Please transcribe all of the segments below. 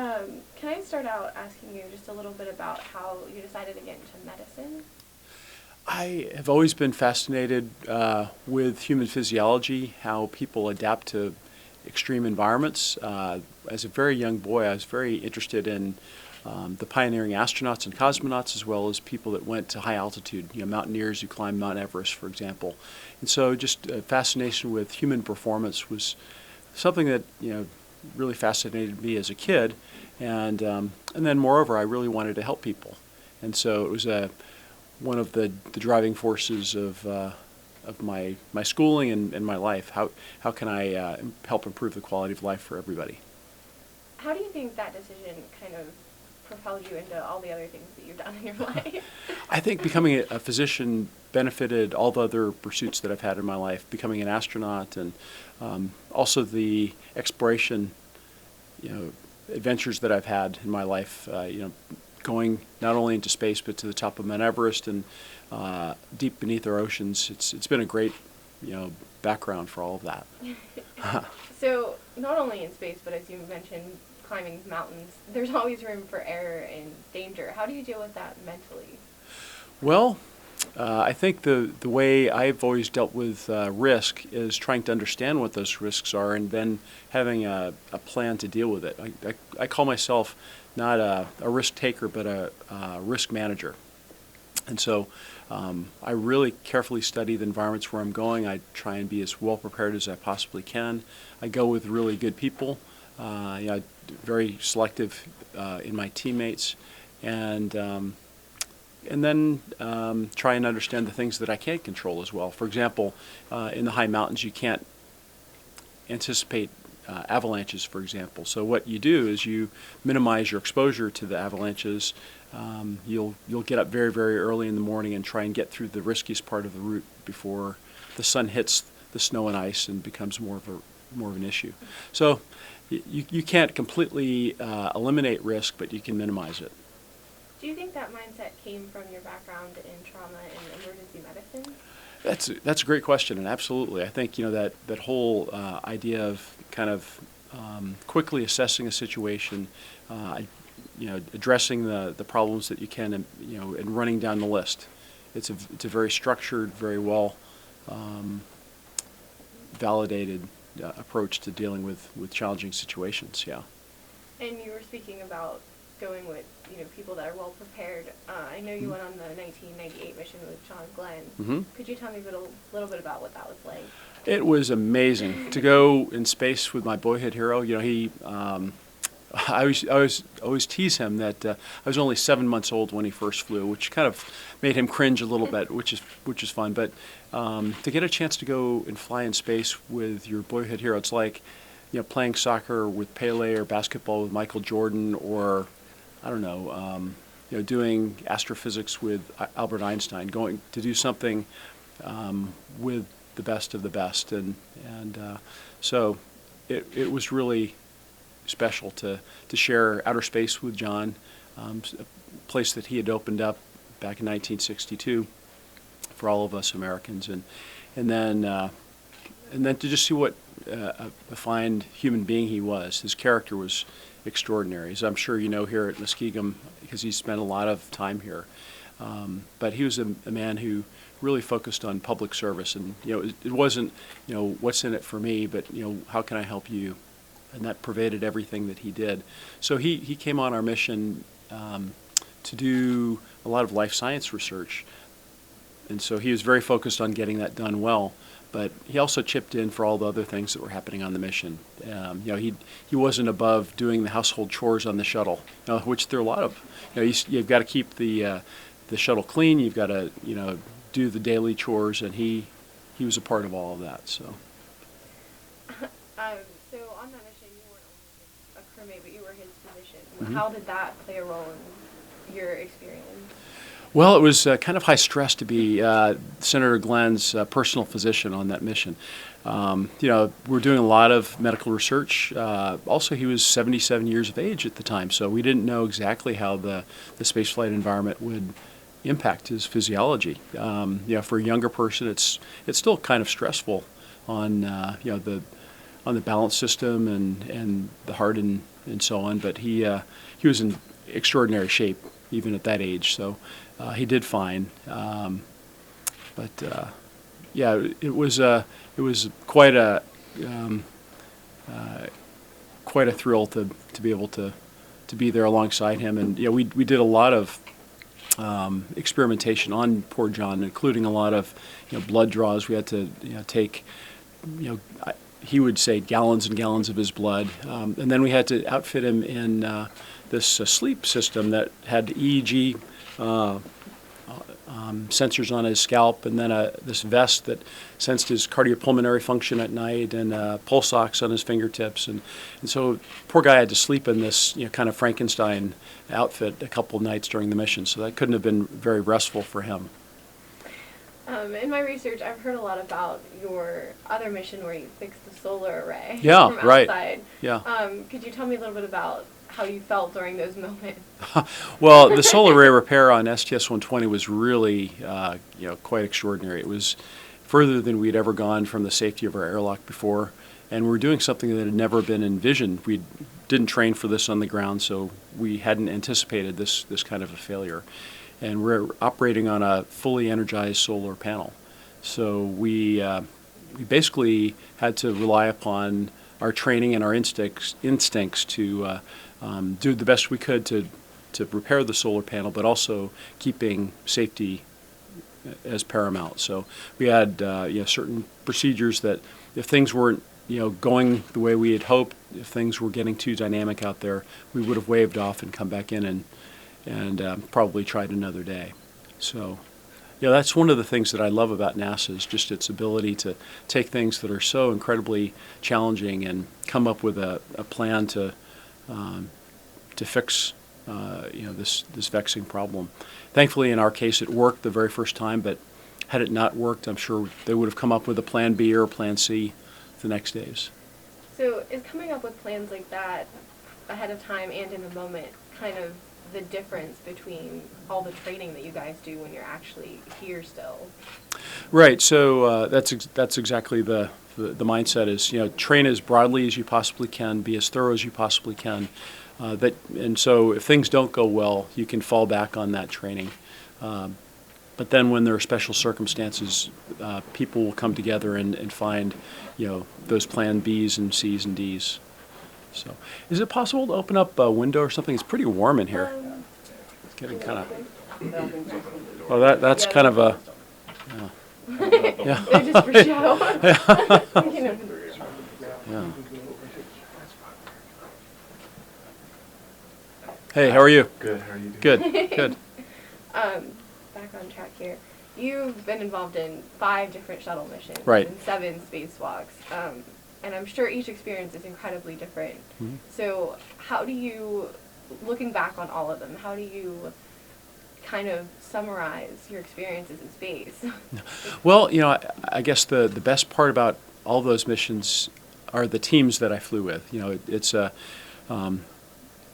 Can I start out asking you just a little bit about how you decided to get into medicine? I have always been fascinated with human physiology, how people adapt to extreme environments. As a very young boy, I was very interested in the pioneering astronauts and cosmonauts, as well as people that went to high altitude, mountaineers who climbed Mount Everest, for example. And so just a fascination with human performance was something that, really fascinated me as a kid. And then moreover, I really wanted to help people. And so it was one of the driving forces of my schooling and my life. How can I help improve the quality of life for everybody? How do you think that decision kind of propelled you into all the other things that you've done in your life? I think becoming a physician benefited all the other pursuits that I've had in my life. Becoming an astronaut and also the exploration, adventures that I've had in my life. Going not only into space but to the top of Mount Everest and deep beneath our oceans. It's been a great, background for all of that. So not only in space, but as you mentioned, climbing mountains, there's always room for error and danger. How do you deal with that mentally? Well, I think the way I've always dealt with risk is trying to understand what those risks are and then having a plan to deal with it. I call myself not a risk taker, but a risk manager. And so I really carefully study the environments where I'm going. I try and be as well prepared as I possibly can. I go with really good people, very selective in my teammates, and then try and understand the things that I can't control as well. For example, in the high mountains, you can't anticipate avalanches, for example. So what you do is you minimize your exposure to the avalanches. You'll get up very, very early in the morning and try and get through the riskiest part of the route before the sun hits the snow and ice and becomes more of an issue. So you can't completely eliminate risk, but you can minimize it. Do you think that mindset came from your background in trauma and emergency medicine? That's a great question, and absolutely. I think that whole idea of kind of quickly assessing a situation, addressing the problems that you can, and running down the list. It's a very structured, very well validated approach to dealing with challenging situations. Yeah. And you were speaking about going with people that are well prepared. I know you went on the 1998 mission with John Glenn. Mm-hmm. Could you tell me a little bit about what that was like? It was amazing to go in space with my boyhood hero. He, I always tease him that I was only 7 months old when he first flew, which kind of made him cringe a little bit, which is fun. But to get a chance to go and fly in space with your boyhood hero, it's like playing soccer with Pele or basketball with Michael Jordan, or I don't know, doing astrophysics with Albert Einstein, going to do something with the best of the best, and so it was really special to share outer space with John, a place that he had opened up back in 1962 for all of us Americans, and then to just see what a fine human being he was. His character was extraordinary, as I'm sure you know here at Muskingum, because he spent a lot of time here. But he was a man who really focused on public service, and it wasn't what's in it for me, but how can I help you, and that pervaded everything that he did. So he came on our mission to do a lot of life science research, and so he was very focused on getting that done well. But he also chipped in for all the other things that were happening on the mission. He wasn't above doing the household chores on the shuttle, which there are a lot of. You've got to keep the shuttle clean. You've got to do the daily chores, and he was a part of all of that. So. So on that mission, you weren't only a crewmate, but you were his physician. Mm-hmm. How did that play a role in your experience? Well, it was kind of high stress to be Senator Glenn's personal physician on that mission. We're doing a lot of medical research. Also, he was 77 years of age at the time, so we didn't know exactly how the spaceflight environment would impact his physiology. For a younger person, it's still kind of stressful on the balance system and the heart and and so on. But he was in extraordinary shape even at that age, so he did fine. Yeah, it was quite a thrill to be able to be there alongside him. And we did a lot of experimentation on poor John, including a lot of blood draws. We had to take he would say gallons and gallons of his blood, and then we had to outfit him in this sleep system that had EEG sensors on his scalp, and then this vest that sensed his cardiopulmonary function at night, and pulse ox on his fingertips, and so poor guy had to sleep in this kind of Frankenstein outfit a couple of nights during the mission. So that couldn't have been very restful for him. In my research, I've heard a lot about your other mission where you fixed the solar array Yeah, from right. outside. Yeah. Could you tell me a little bit about how you felt during those moments? Well, the solar array repair on STS-120 was really, quite extraordinary. It was further than we'd ever gone from the safety of our airlock before, and we were doing something that had never been envisioned. We didn't train for this on the ground, so we hadn't anticipated this kind of a failure. And we're operating on a fully energized solar panel. So we basically had to rely upon our training and our instincts to do the best we could to repair the solar panel, but also keeping safety as paramount. So we had certain procedures that if things weren't going the way we had hoped, if things were getting too dynamic out there, we would have waved off and come back in and probably tried another day. So, that's one of the things that I love about NASA is just its ability to take things that are so incredibly challenging and come up with a plan to fix this vexing problem. Thankfully, in our case, it worked the very first time. But had it not worked, I'm sure they would have come up with a plan B or a plan C the next days. So, is coming up with plans like that ahead of time and in the moment kind of the difference between all the training that you guys do when you're actually here still? Right. So that's exactly the mindset is train as broadly as you possibly can, be as thorough as you possibly can. And so if things don't go well, you can fall back on that training. But then when there are special circumstances, people will come together and find those plan Bs and Cs and Ds. So, is it possible to open up a window or something? It's pretty warm in here. It's getting kind of. Well, that's kind of a. Yeah. They're just for show. Yeah. Hey, how are you? Good. How are you doing? Good. Good. Back on track here. You've been involved in 5 different shuttle missions. Right. And 7 spacewalks. And I'm sure each experience is incredibly different. Mm-hmm. So how do you, looking back on all of them, how do you kind of summarize your experiences in space? Well, I guess the best part about all those missions are the teams that I flew with. It's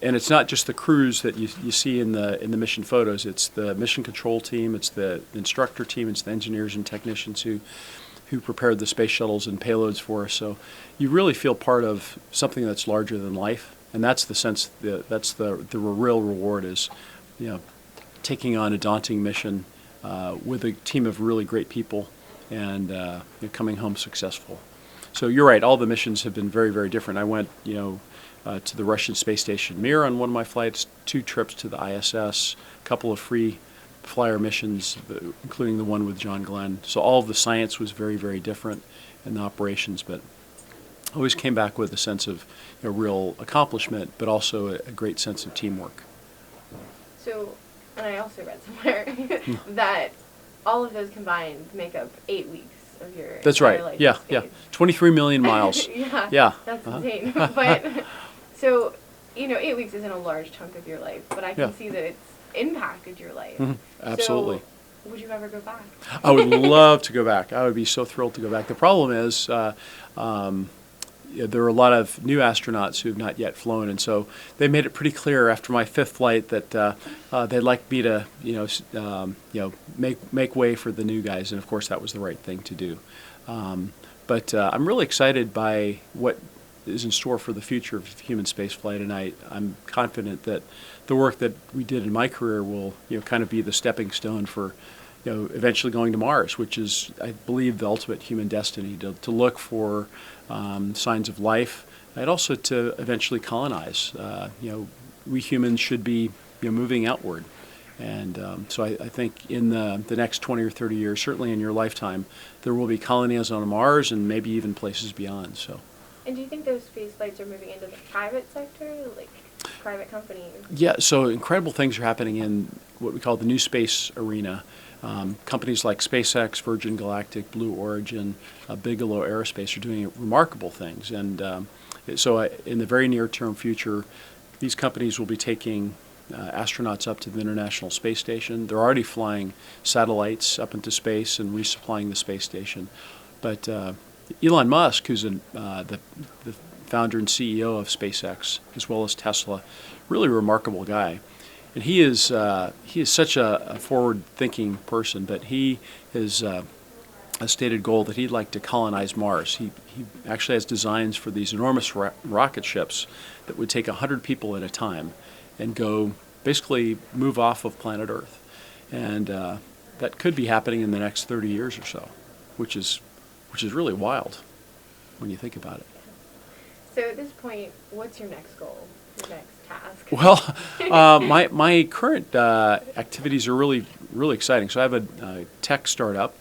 and it's not just the crews that you see in the mission photos. It's the mission control team, it's the instructor team, it's the engineers and technicians who prepared the space shuttles and payloads for us. So you really feel part of something that's larger than life, and that's the sense that's the real reward is, taking on a daunting mission with a team of really great people and coming home successful. So you're right. All the missions have been very, very different. I went, to the Russian space station Mir on one of my flights, 2 trips to the ISS, a couple of free flyer missions, including the one with John Glenn. So all of the science was very, very different in the operations, but I always came back with a sense of real accomplishment, but also a great sense of teamwork. So, and I also read somewhere that all of those combined make up 8 weeks of your That's entire right. life Yeah, in space. yeah. 23 million miles. Yeah. That's insane. But so, 8 weeks isn't a large chunk of your life, but I can see that it's impacted your life. Mm-hmm. Absolutely. So, would you ever go back? I would love to go back. I would be so thrilled to go back. The problem is there are a lot of new astronauts who have not yet flown, and so they made it pretty clear after my 5th flight that they'd like me to, make way for the new guys, and of course that was the right thing to do. But I'm really excited by what is in store for the future of human spaceflight, and I'm confident that the work that we did in my career will, kind of be the stepping stone for, eventually going to Mars, which is, I believe, the ultimate human destiny, to look for signs of life, and also to eventually colonize. We humans should be, moving outward. And so I think in the next 20 or 30 years, certainly in your lifetime, there will be colonies on Mars and maybe even places beyond. So. And do you think those space flights are moving into the private sector, like private companies? Yeah, so incredible things are happening in what we call the new space arena. Companies like SpaceX, Virgin Galactic, Blue Origin, Bigelow Aerospace are doing remarkable things. And in the very near-term future, these companies will be taking astronauts up to the International Space Station. They're already flying satellites up into space and resupplying the space station. But Elon Musk, who's the founder and CEO of SpaceX, as well as Tesla, really remarkable guy. And he is such a forward-thinking person, but he has a stated goal that he'd like to colonize Mars. He actually has designs for these enormous rocket ships that would take 100 people at a time and go basically move off of planet Earth. And that could be happening in the next 30 years or so, which is really wild when you think about it. So at this point, what's your next goal, your next task? Well, my current activities are really, really exciting. So I have a tech startup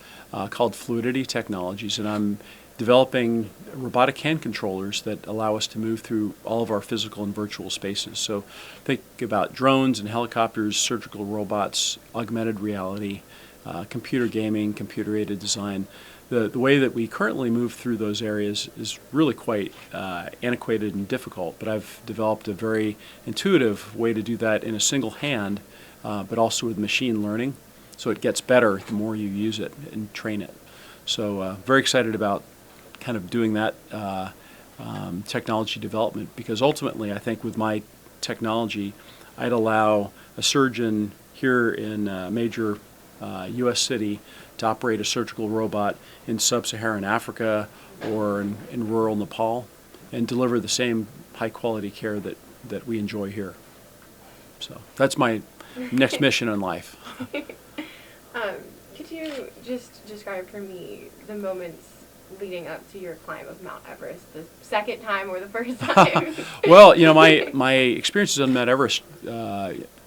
called Fluidity Technologies, and I'm developing robotic hand controllers that allow us to move through all of our physical and virtual spaces. So think about drones and helicopters, surgical robots, augmented reality, computer gaming, computer-aided design. The way that we currently move through those areas is really quite antiquated and difficult, but I've developed a very intuitive way to do that in a single hand, but also with machine learning, so it gets better the more you use it and train it. So very excited about kind of doing that technology development, because ultimately I think with my technology I'd allow a surgeon here in a major U.S. city to operate a surgical robot in sub-Saharan Africa or in rural Nepal and deliver the same high-quality care that we enjoy here. So that's my next mission in life. Could you just describe for me the moments leading up to your climb of Mount Everest, the second time or the first time? Well, my experiences on Mount Everest,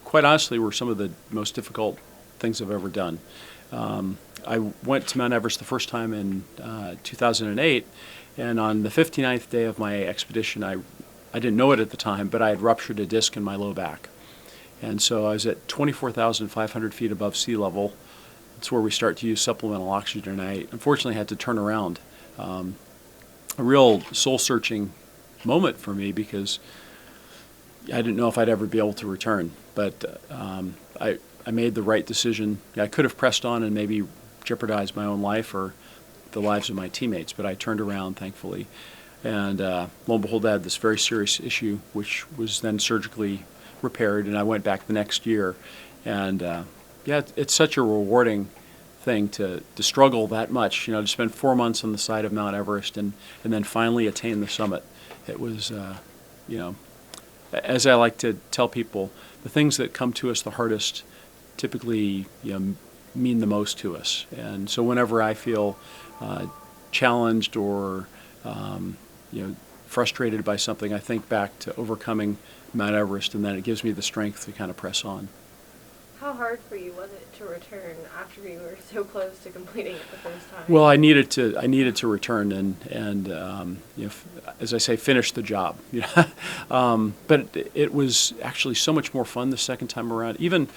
quite honestly, were some of the most difficult things I've ever done. I went to Mount Everest the first time in 2008, and on the 59th day of my expedition, I didn't know it at the time, but I had ruptured a disc in my low back. And so I was at 24,500 feet above sea level. That's where we start to use supplemental oxygen, and I unfortunately had to turn around. A real soul-searching moment for me, because I didn't know if I'd ever be able to return. But I made the right decision. I could have pressed on and maybe jeopardized my own life or the lives of my teammates, but I turned around, thankfully. And lo and behold, I had this very serious issue, which was then surgically repaired, and I went back the next year. And it's such a rewarding thing to struggle that much, to spend 4 months on the side of Mount Everest and then finally attain the summit. It was, as I like to tell people, the things that come to us the hardest typically, mean the most to us. And so whenever I feel challenged or, frustrated by something, I think back to overcoming Mount Everest, and then it gives me the strength to kind of press on. How hard for you was it to return after you were so close to completing it the first time? Well, I needed to return and as I say, finish the job. But it was actually so much more fun the second time around. Even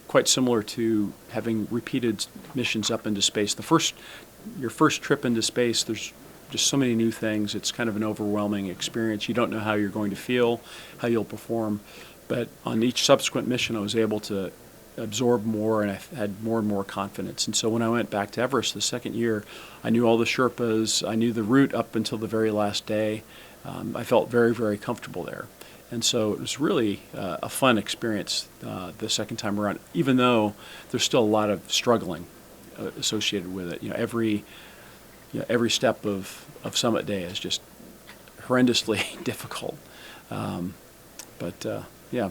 quite similar to having repeated missions up into space. Your first trip into space, there's just so many new things. It's kind of an overwhelming experience. You don't know how you're going to feel, how you'll perform. But on each subsequent mission, I was able to absorb more, and I had more and more confidence. And so when I went back to Everest the second year, I knew all the Sherpas. I knew the route up until the very last day. I felt very, very comfortable there. And so it was really a fun experience the second time around, even though there's still a lot of struggling associated with it. Every step of summit day is just horrendously difficult. Yeah.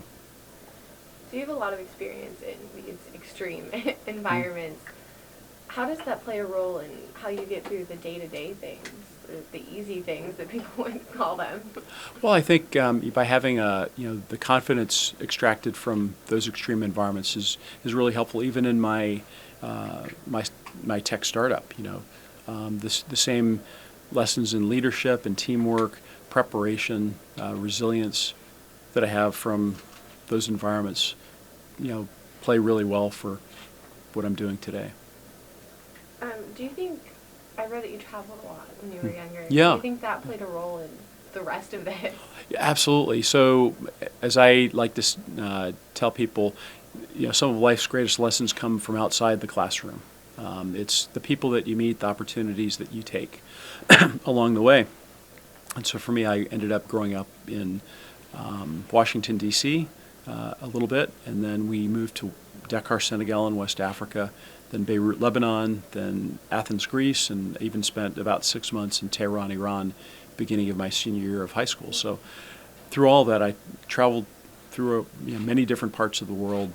So you have a lot of experience in these extreme environments. How does that play a role in how you get through the day-to-day things, or the easy things that people would call them? Well, I think by having the confidence extracted from those extreme environments is really helpful. Even in my my tech startup, the same lessons in leadership and teamwork, preparation, resilience that I have from those environments, play really well for what I'm doing today. Do you think, I read that you traveled a lot when you were younger. Yeah. Do you think that played a role in the rest of this? Yeah, absolutely. So, as I like to tell people, some of life's greatest lessons come from outside the classroom. It's the people that you meet, the opportunities that you take along the way. And so for me, I ended up growing up in Washington, D.C. A little bit, and then we moved to Dakar, Senegal in West Africa, then Beirut, Lebanon, then Athens, Greece, and even spent about 6 months in Tehran, Iran, beginning of my senior year of high school. So through all that, I traveled through many different parts of the world,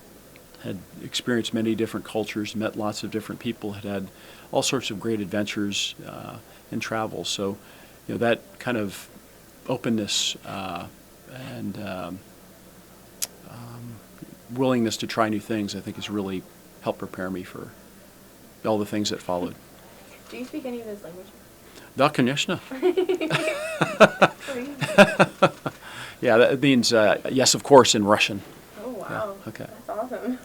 had experienced many different cultures, met lots of different people, had all sorts of great adventures in travel. So that kind of openness and willingness to try new things, I think, has really helped prepare me for all the things that followed. Do you speak any of those languages? Da, конечно. Yeah, that means yes, of course, in Russian. Oh, wow. Yeah, okay. That's awesome.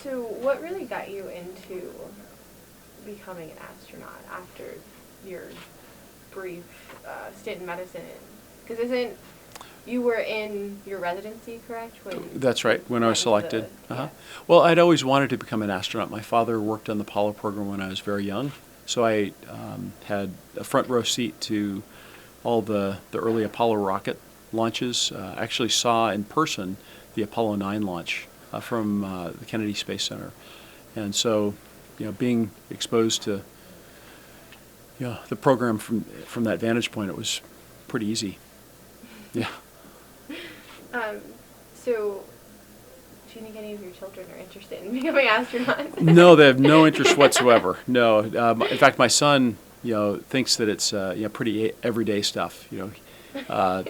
So what really got you into becoming an astronaut after your brief stint in medicine? Because you were in your residency, correct? That's right, when I was selected. Yeah. Well, I'd always wanted to become an astronaut. My father worked on the Apollo program when I was very young, so I had a front row seat to all the early Apollo rocket launches. I actually saw in person the Apollo 9 launch from the Kennedy Space Center. And so, being exposed to the program from that vantage point, it was pretty easy. Yeah. So, do you think any of your children are interested in becoming astronauts? No, they have no interest whatsoever. No. In fact, my son, thinks that it's pretty everyday stuff.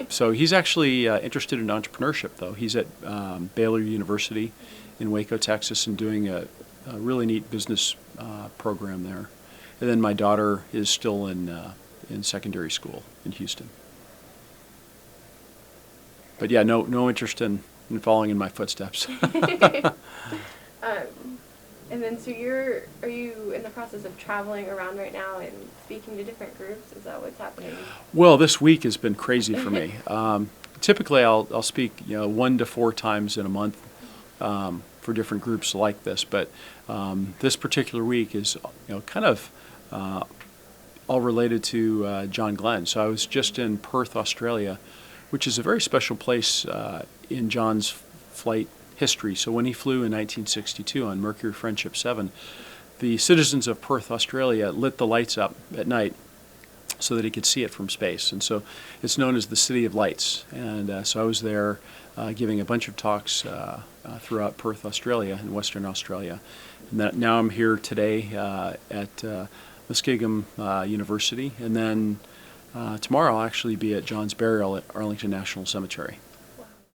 So he's actually interested in entrepreneurship, though. He's at Baylor University in Waco, Texas, and doing a really neat business program there. And then my daughter is still in secondary school in Houston. But yeah, no interest in following in my footsteps. And then, so are you in the process of traveling around right now and speaking to different groups? Is that what's happening? Well, this week has been crazy for me. Typically, I'll speak 1 to 4 times in a month for different groups like this. But this particular week is kind of all related to John Glenn. So I was just in Perth, Australia, which is a very special place in John's flight history. So when he flew in 1962 on Mercury Friendship 7, the citizens of Perth, Australia, lit the lights up at night so that he could see it from space. And so it's known as the City of Lights. And so I was there giving a bunch of talks throughout Perth, Australia, and Western Australia. And now I'm here today at Muskingum University. And then tomorrow I'll actually be at John's burial at Arlington National Cemetery.